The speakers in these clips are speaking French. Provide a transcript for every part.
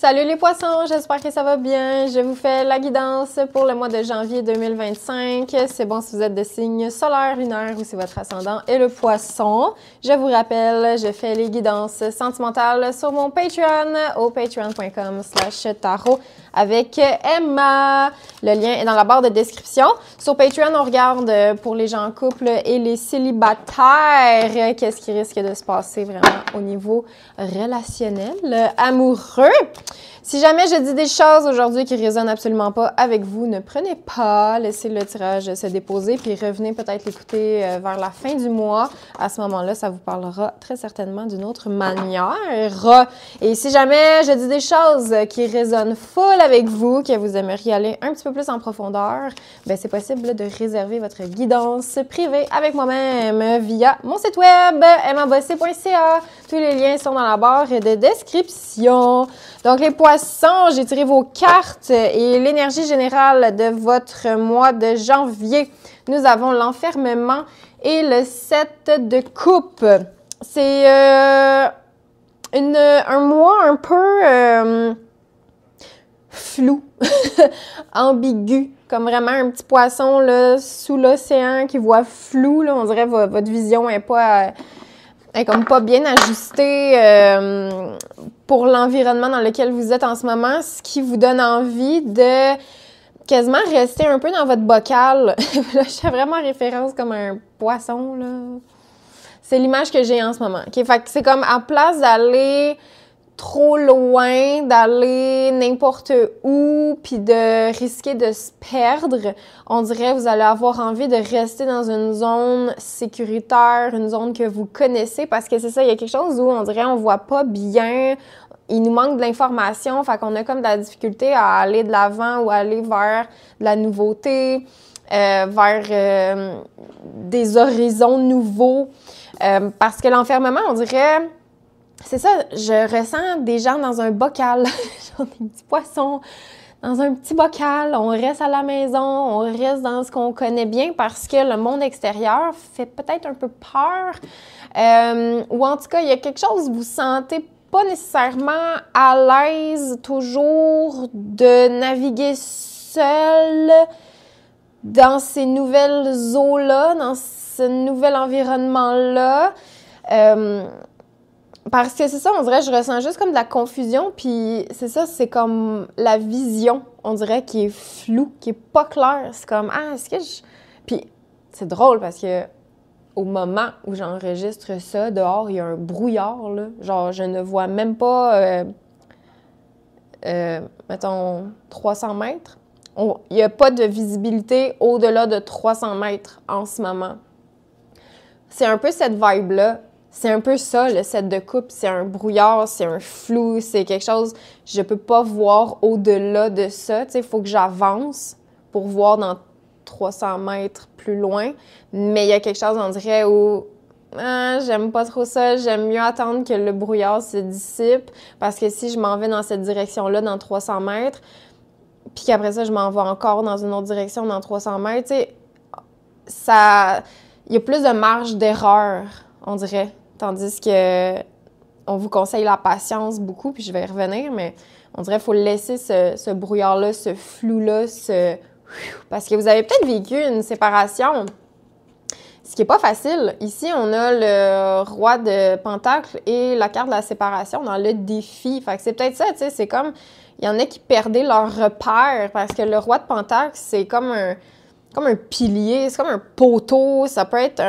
Salut les poissons, j'espère que ça va bien. Je vous fais la guidance pour le mois de janvier 2025. C'est bon si vous êtes de signe solaire, lunaire ou si votre ascendant est le poisson. Je vous rappelle, je fais les guidances sentimentales sur mon Patreon au patreon.com/tarot avec Emma. Le lien est dans la barre de description. Sur Patreon, on regarde pour les gens en couple et les célibataires qu'est-ce qui risque de se passer vraiment au niveau relationnel, amoureux. Si jamais je dis des choses aujourd'hui qui résonnent absolument pas avec vous, ne prenez pas, laissez le tirage se déposer, puis revenez peut-être l'écouter vers la fin du mois. À ce moment-là, ça vous parlera très certainement d'une autre manière. Et si jamais je dis des choses qui résonnent full avec vous, que vous aimeriez aller un petit peu plus en profondeur, ben c'est possible de réserver votre guidance privée avec moi-même via mon site web emmabossé.ca. Tous les liens sont dans la barre de description. Donc, les poissons, j'ai tiré vos cartes et l'énergie générale de votre mois de janvier. Nous avons l'enfermement et le 7 de coupe. C'est un mois un peu flou, ambigu, comme vraiment un petit poisson là, sous l'océan qui voit flou. Là, on dirait que votre vision n'est pas... est comme pas bien ajustée pour l'environnement dans lequel vous êtes en ce moment, ce qui vous donne envie de quasiment rester un peu dans votre bocal. Là, je fais vraiment référence comme un poisson, là. C'est l'image que j'ai en ce moment. Okay? Fait que c'est comme à place d'aller trop loin, d'aller n'importe où, puis de risquer de se perdre, on dirait que vous allez avoir envie de rester dans une zone sécuritaire, une zone que vous connaissez, parce que c'est ça, il y a quelque chose où on dirait on voit pas bien, il nous manque de l'information, fait qu'on a comme de la difficulté à aller de l'avant ou aller vers de la nouveauté, vers des horizons nouveaux, parce que l'enfermement, on dirait... C'est ça, je ressens des gens dans un bocal, genre des petits poissons, dans un petit bocal. On reste à la maison, on reste dans ce qu'on connaît bien parce que le monde extérieur fait peut-être un peu peur. Ou en tout cas, il y a quelque chose, vous sentez pas nécessairement à l'aise toujours de naviguer seul dans ces nouvelles eaux-là, dans ce nouvel environnement-là. Parce que c'est ça, on dirait, je ressens juste comme de la confusion, puis c'est ça, c'est comme la vision, on dirait, qui est floue, qui est pas claire. C'est comme, est-ce que je... Puis c'est drôle parce que au moment où j'enregistre ça, dehors, il y a un brouillard, là. Genre, je ne vois même pas, mettons, 300 mètres. Il n'y a pas de visibilité au-delà de 300 mètres en ce moment. C'est un peu cette vibe-là. C'est un peu ça, le 7 de coupe. C'est un brouillard, c'est un flou, c'est quelque chose... Je peux pas voir au-delà de ça. Tu sais, il faut que j'avance pour voir dans 300 mètres plus loin. Mais il y a quelque chose, on dirait, où... j'aime pas trop ça. J'aime mieux attendre que le brouillard se dissipe. Parce que si je m'en vais dans cette direction-là, dans 300 mètres, puis qu'après ça, je m'en vais encore dans une autre direction, dans 300 mètres, tu sais, ça... Il y a plus de marge d'erreur, on dirait. Tandis que on vous conseille la patience beaucoup, puis je vais y revenir, mais on dirait qu'il faut laisser ce brouillard-là, ce flou-là, parce que vous avez peut-être vécu une séparation, ce qui n'est pas facile. Ici, on a le roi de Pentacle et la carte de la séparation dans le défi. Fait que c'est peut-être ça, tu sais, c'est comme... Il y en a qui perdaient leur repère, parce que le roi de Pentacle, c'est comme un pilier, c'est comme un poteau, ça peut être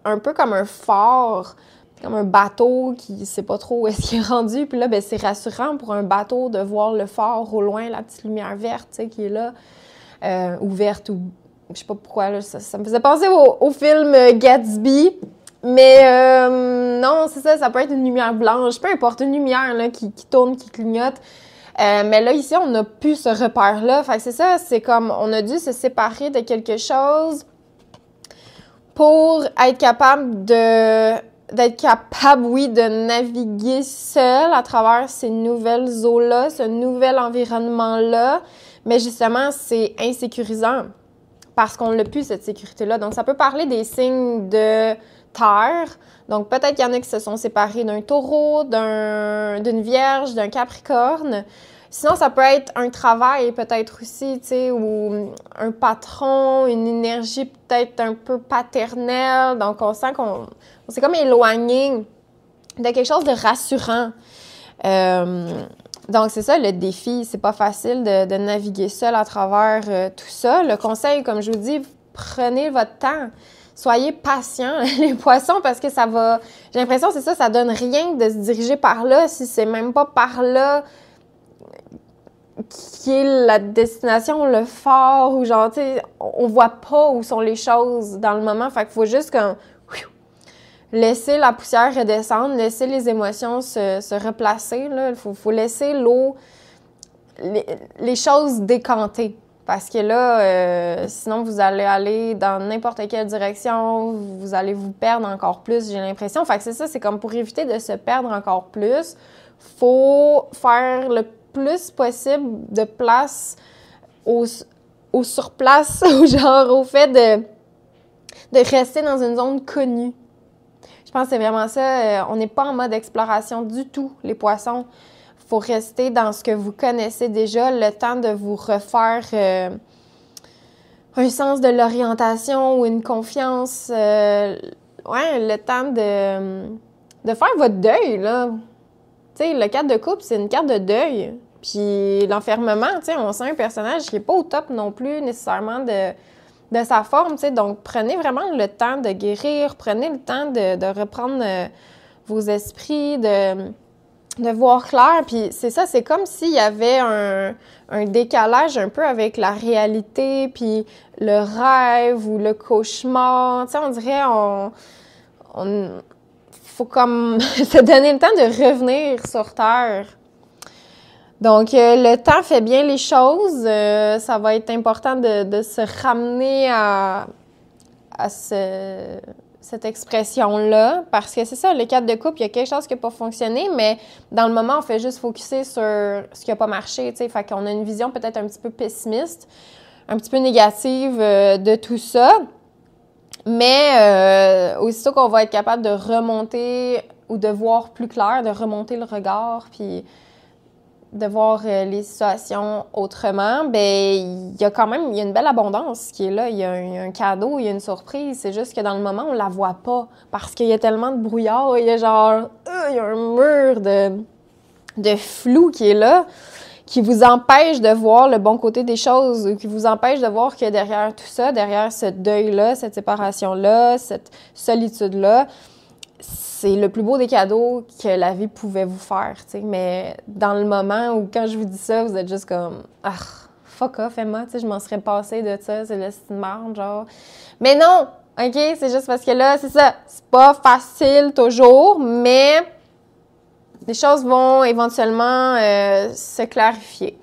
un peu comme un phare, comme un bateau qui ne sait pas trop où est-ce qu'il est rendu. Puis là, ben, c'est rassurant pour un bateau de voir le phare au loin, la petite lumière verte, tu sais, qui est là, ou verte, ou je sais pas pourquoi, là, ça me faisait penser au film Gatsby. Mais non, c'est ça, ça peut être une lumière blanche, peu importe, une lumière là, qui tourne, qui clignote. Mais là, ici, on n'a plus ce repère-là. Fait que c'est ça, c'est comme on a dû se séparer de quelque chose pour être capable oui, de naviguer seul à travers ces nouvelles eaux-là, ce nouvel environnement-là. Mais justement, c'est insécurisant parce qu'on n'a plus cette sécurité-là. Donc, ça peut parler des signes de terre. Donc, peut-être qu'il y en a qui se sont séparés d'un taureau, d'une vierge, d'un capricorne. Sinon, ça peut être un travail peut-être aussi, tu sais, ou un patron, une énergie peut-être un peu paternelle. Donc, on sent qu'on s'est comme éloigné de quelque chose de rassurant. Donc, c'est ça le défi. C'est pas facile de naviguer seul à travers tout ça. Le conseil, comme je vous dis, prenez votre temps. Soyez patients, les poissons, parce que ça va... J'ai l'impression que c'est ça, ça donne rien de se diriger par là si c'est même pas par là qui est la destination, le fort, ou genre, tu sais, on voit pas où sont les choses dans le moment. Fait qu'il faut juste comme laisser la poussière redescendre, laisser les émotions se replacer, là. Il faut laisser l'eau, les choses décanter. Parce que là, sinon, vous allez aller dans n'importe quelle direction, vous allez vous perdre encore plus, j'ai l'impression. Fait que c'est ça, c'est comme pour éviter de se perdre encore plus, faut faire le plus possible de place au surplace, genre au fait de rester dans une zone connue. Je pense que c'est vraiment ça. On n'est pas en mode exploration du tout, les poissons. Il faut rester dans ce que vous connaissez déjà, le temps de vous refaire un sens de l'orientation ou une confiance. Le temps de faire votre deuil, là. Tu sais, le 4 de coupe, c'est une carte de deuil. Puis l'enfermement, tu sais, on sent un personnage qui n'est pas au top non plus nécessairement de sa forme, tu sais. Donc, prenez vraiment le temps de guérir, prenez le temps de reprendre vos esprits, de voir clair. Puis c'est ça, c'est comme s'il y avait un décalage un peu avec la réalité, puis le rêve ou le cauchemar. Tu sais, on dirait, faut comme se donner le temps de revenir sur Terre. Donc, le temps fait bien les choses. Ça va être important de se ramener à cette expression-là, parce que c'est ça, le 4 de coupe, il y a quelque chose qui n'a pas fonctionné, mais dans le moment, on fait juste focusser sur ce qui n'a pas marché, tu sais, fait qu'on a une vision peut-être un petit peu pessimiste, un petit peu négative de tout ça, mais aussitôt qu'on va être capable de remonter ou de voir plus clair, de remonter le regard, puis de voir les situations autrement, ben il y a quand même, il y a une belle abondance qui est là. Il y a un cadeau, il y a une surprise. C'est juste que dans le moment, on la voit pas parce qu'il y a tellement de brouillard. Il y a genre, il y a un mur de flou qui est là, qui vous empêche de voir le bon côté des choses, qui vous empêche de voir que derrière tout ça, derrière ce deuil-là, cette séparation-là, cette solitude-là, c'est le plus beau des cadeaux que la vie pouvait vous faire, tu sais. Mais dans le moment où, quand je vous dis ça, vous êtes juste comme « Ah, fuck off, Emma, tu sais, je m'en serais passée de ça, c'est le style marde, genre. » Mais non! OK? C'est juste parce que là, c'est ça. C'est pas facile toujours, mais les choses vont éventuellement se clarifier.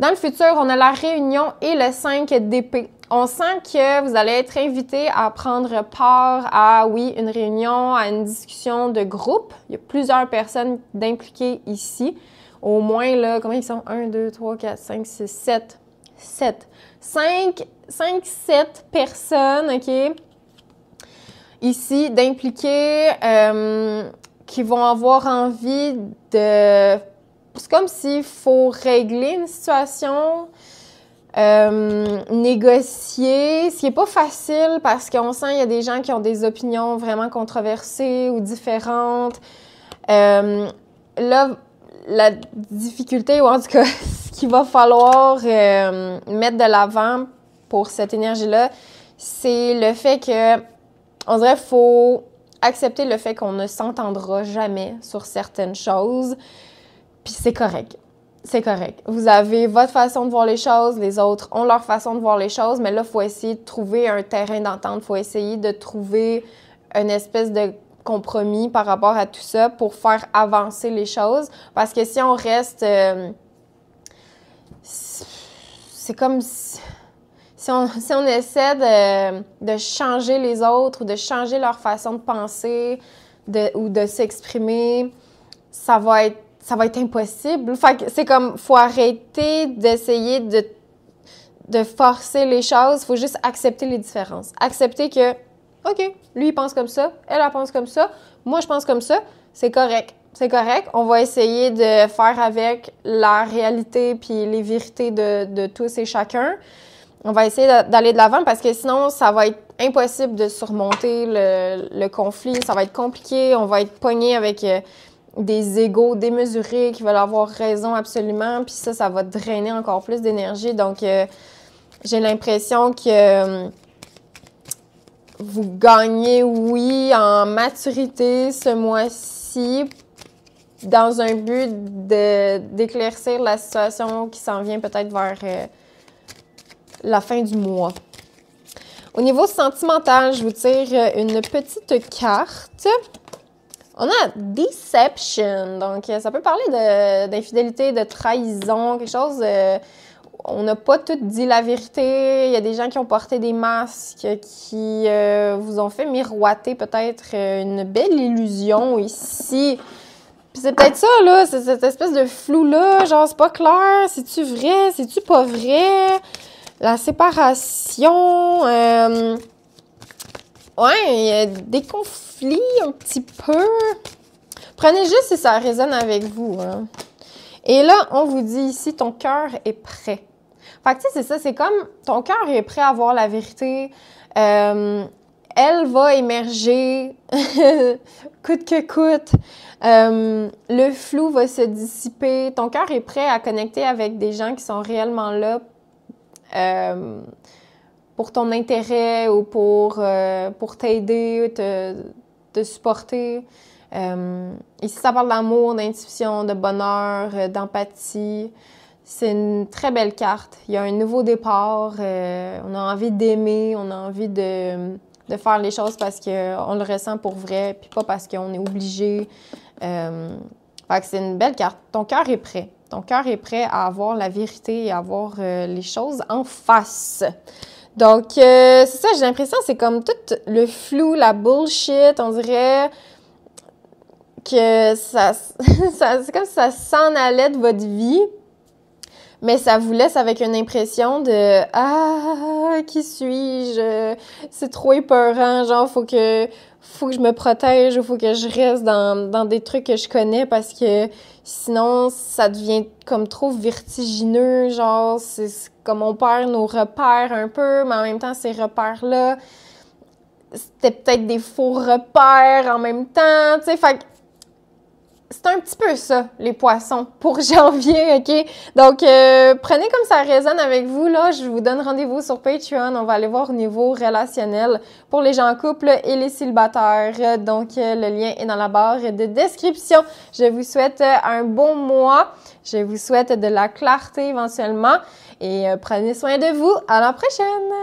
Dans le futur, on a la réunion et le 5 d'épée. On sent que vous allez être invité à prendre part à, oui, une réunion, à une discussion de groupe. Il y a plusieurs personnes d'impliquées ici. Au moins, là, combien ils sont? 1, 2, 3, 4, 5, 6, 7. 7. 5, 7 personnes, OK? Ici, d'impliquées qui vont avoir envie de... C'est comme s'il faut régler une situation... négocier, ce qui n'est pas facile parce qu'on sent qu'il y a des gens qui ont des opinions vraiment controversées ou différentes. Là, la difficulté, ou en tout cas, ce qu'il va falloir mettre de l'avant pour cette énergie-là, c'est le fait que, on dirait qu'il faut accepter le fait qu'on ne s'entendra jamais sur certaines choses, puis c'est correct. C'est correct. Vous avez votre façon de voir les choses, les autres ont leur façon de voir les choses, mais là, il faut essayer de trouver un terrain d'entente, il faut essayer de trouver une espèce de compromis par rapport à tout ça pour faire avancer les choses. Parce que si on reste... c'est comme si on essaie de changer les autres ou de changer leur façon de penser ou de s'exprimer, ça va être impossible. Fait que c'est comme, faut arrêter d'essayer de forcer les choses. Faut juste accepter les différences. Accepter que, OK, lui, il pense comme ça, elle pense comme ça, moi, je pense comme ça, c'est correct. c'est correct. On va essayer de faire avec la réalité puis les vérités de tous et chacun. On va essayer d'aller de l'avant parce que sinon, ça va être impossible de surmonter le conflit. Ça va être compliqué. On va être pogné avec des égos démesurés qui veulent avoir raison absolument. Puis ça va drainer encore plus d'énergie. Donc, j'ai l'impression que vous gagnez, oui, en maturité ce mois-ci dans un but d'éclaircir la situation qui s'en vient peut-être vers la fin du mois. Au niveau sentimental, je vous tire une petite carte. On a Deception, donc ça peut parler d'infidélité, de trahison, quelque chose... on n'a pas tout dit la vérité. Il y a des gens qui ont porté des masques, qui vous ont fait miroiter peut-être une belle illusion ici. Puis c'est peut-être ça, là, c'est cette espèce de flou-là, genre c'est pas clair, c'est-tu vrai, c'est-tu pas vrai? La séparation, ouais, il y a des conflits un petit peu. Prenez juste si ça résonne avec vous, hein. Et là, on vous dit ici, ton cœur est prêt. Fait que tu sais, c'est ça, c'est comme ton cœur est prêt à voir la vérité. Elle va émerger coûte que coûte. Le flou va se dissiper. Ton cœur est prêt à connecter avec des gens qui sont réellement là pour ton intérêt ou pour t'aider, te supporter. Ici, ça parle d'amour, d'intuition, de bonheur, d'empathie. C'est une très belle carte. Il y a un nouveau départ. On a envie d'aimer, on a envie de faire les choses parce qu'on le ressent pour vrai, puis pas parce qu'on est obligé. Fait que c'est une belle carte. Ton cœur est prêt. Ton cœur est prêt à avoir la vérité et à voir les choses en face. Donc, c'est ça, j'ai l'impression, c'est comme tout le flou, la bullshit, on dirait que c'est comme si ça s'en allait de votre vie, mais ça vous laisse avec une impression de « Ah, qui suis-je? C'est trop épeurant, genre, faut que je me protège ou faut que je reste dans des trucs que je connais parce que sinon, ça devient comme trop vertigineux, genre, c'est comme on perd nos repères un peu, mais en même temps, ces repères-là, c'était peut-être des faux repères en même temps, tu sais, fait que c'est un petit peu ça, les poissons, pour janvier, OK? Donc, prenez comme ça résonne avec vous, là. Je vous donne rendez-vous sur Patreon. On va aller voir au niveau relationnel pour les gens en couple et les célibataires. Donc, le lien est dans la barre de description. Je vous souhaite un bon mois. Je vous souhaite de la clarté éventuellement. Et prenez soin de vous. À la prochaine!